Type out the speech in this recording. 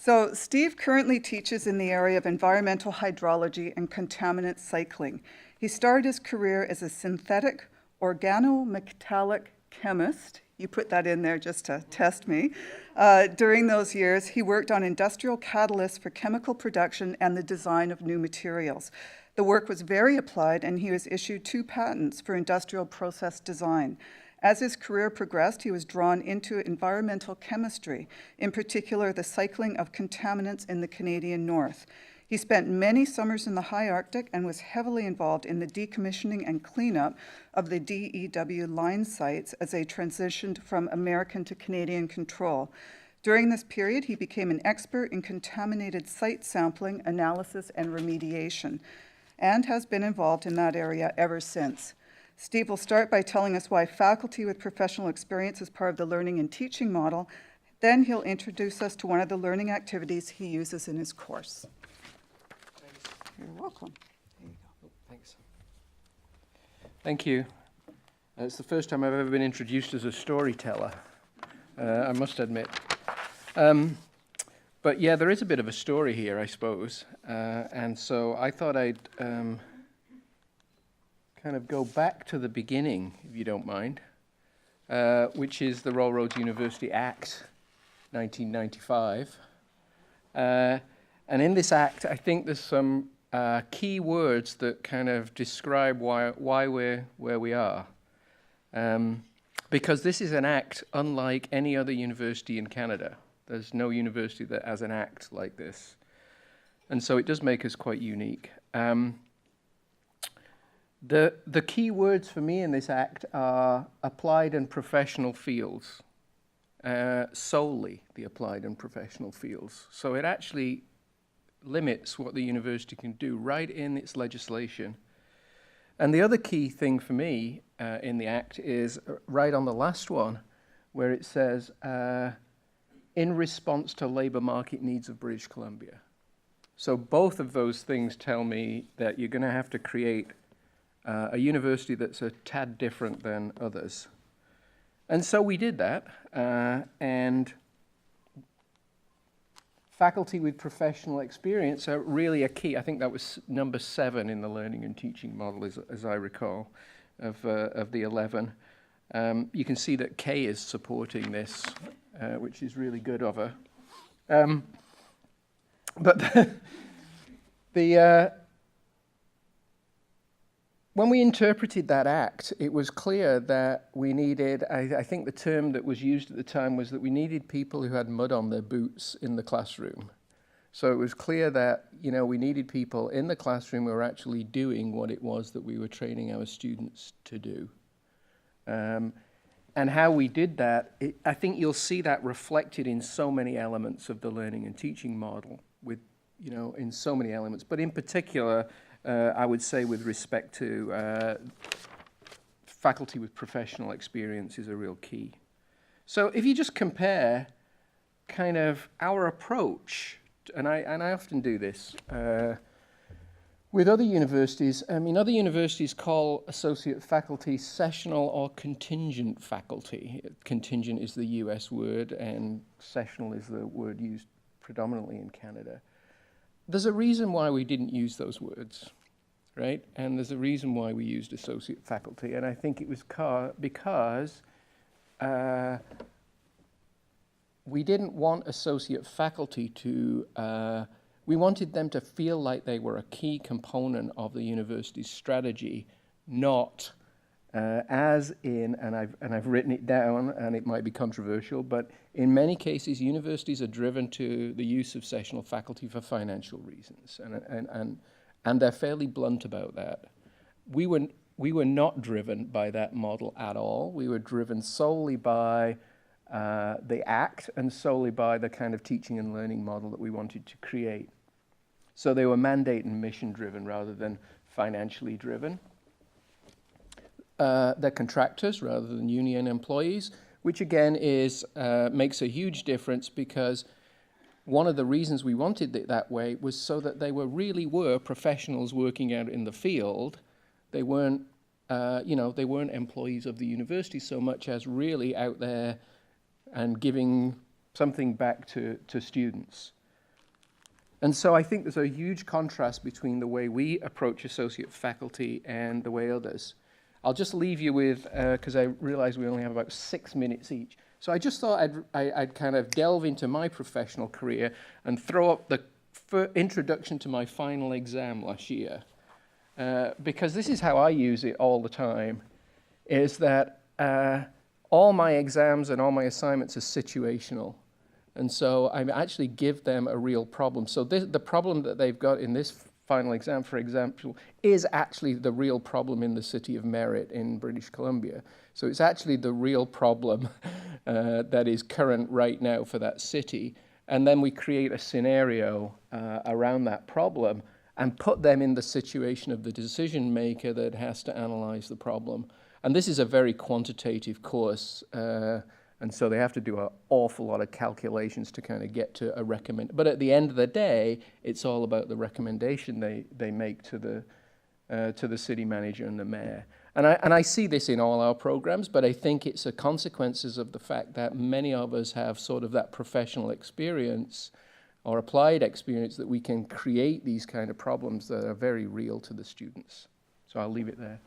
So Steve currently teaches in the area of environmental hydrology and contaminant cycling. He started his career as a synthetic organometallic chemist. You put that in there just to test me. During those years, he worked on industrial catalysts for chemical production and the design of new materials. The work was very applied, and he was issued 2 patents for industrial process design. As his career progressed, he was drawn into environmental chemistry, in particular the cycling of contaminants in the Canadian North. He spent many summers in the high Arctic and was heavily involved in the decommissioning and cleanup of the DEW line sites as they transitioned from American to Canadian control. During this period, he became an expert in contaminated site sampling, analysis, and remediation, and has been involved in that area ever since. Steve will start by telling us why faculty with professional experience is part of the learning and teaching model. Then he'll introduce us to one of the learning activities he uses in his course. Thanks. You're welcome. There you go. Thanks. Thank you. It's the first time I've ever been introduced as a storyteller, I must admit. But yeah, there is a bit of a story here, I suppose. And so I thought I'd kind of go back to the beginning, if you don't mind, which is the Royal Roads University Act, 1995. And in this act, I think there's some key words that kind of describe why we're where we are. Because this is an act unlike any other university in Canada. There's no university that has an act like this. And so it does make us quite unique. The key words for me in this act are applied and professional fields, solely the applied and professional fields. So it actually limits what the university can do right in its legislation. And the other key thing for me in the act is right on the last one, where it says, in response to labour market needs of British Columbia. So both of those things tell me that you're going to have to create a university that's a tad different than others. And so we did that, and faculty with professional experience are really a key. I think that was number 7 in the learning and teaching model, as I recall, of the 11. You can see that Kay is supporting this, which is really good of her. But when we interpreted that act, it was clear that we needed, I think the term that was used at the time was that we needed people who had mud on their boots in the classroom. So it was clear that, we needed people in the classroom who were actually doing what it was that we were training our students to do. And how we did that, I think you'll see that reflected in so many elements of the learning and teaching model, with, in so many elements. But in particular, I would say with respect to faculty with professional experience is a real key. So if you just compare kind of our approach, and I often do this, with other universities, other universities call associate faculty sessional or contingent faculty. Contingent is the US word, and sessional is the word used predominantly in Canada. There's a reason why we didn't use those words, right? And there's a reason why we used associate faculty, and I think it was because we didn't want associate faculty to, we wanted them to feel like they were a key component of the university's strategy, not as in, and I've written it down, and it might be controversial, but in many cases, universities are driven to the use of sessional faculty for financial reasons, and they're fairly blunt about that. We were not driven by that model at all. We were driven solely by the act and solely by the kind of teaching and learning model that we wanted to create. So they were mandate and mission driven rather than financially driven. They're contractors rather than union employees, which again makes a huge difference, because one of the reasons we wanted it that way was so that they really were professionals working out in the field. They weren't, they weren't employees of the university so much as really out there and giving something back to students. And so I think there's a huge contrast between the way we approach associate faculty and the way others. I'll just leave you with, because I realize we only have about 6 minutes each. So I just thought I'd kind of delve into my professional career and throw up the introduction to my final exam last year. Because this is how I use it all the time, is that all my exams and all my assignments are situational. And so I actually give them a real problem. So the problem that they've got in this final exam, for example, is actually the real problem in the city of Merritt in British Columbia. So it's actually the real problem that is current right now for that city. And then we create a scenario around that problem and put them in the situation of the decision maker that has to analyze the problem. And this is a very quantitative course. And so they have to do an awful lot of calculations to kind of get to a recommend. But at the end of the day, it's all about the recommendation they make to the city manager and the mayor. And I see this in all our programs, but I think it's the consequences of the fact that many of us have sort of that professional experience or applied experience that we can create these kind of problems that are very real to the students. So I'll leave it there.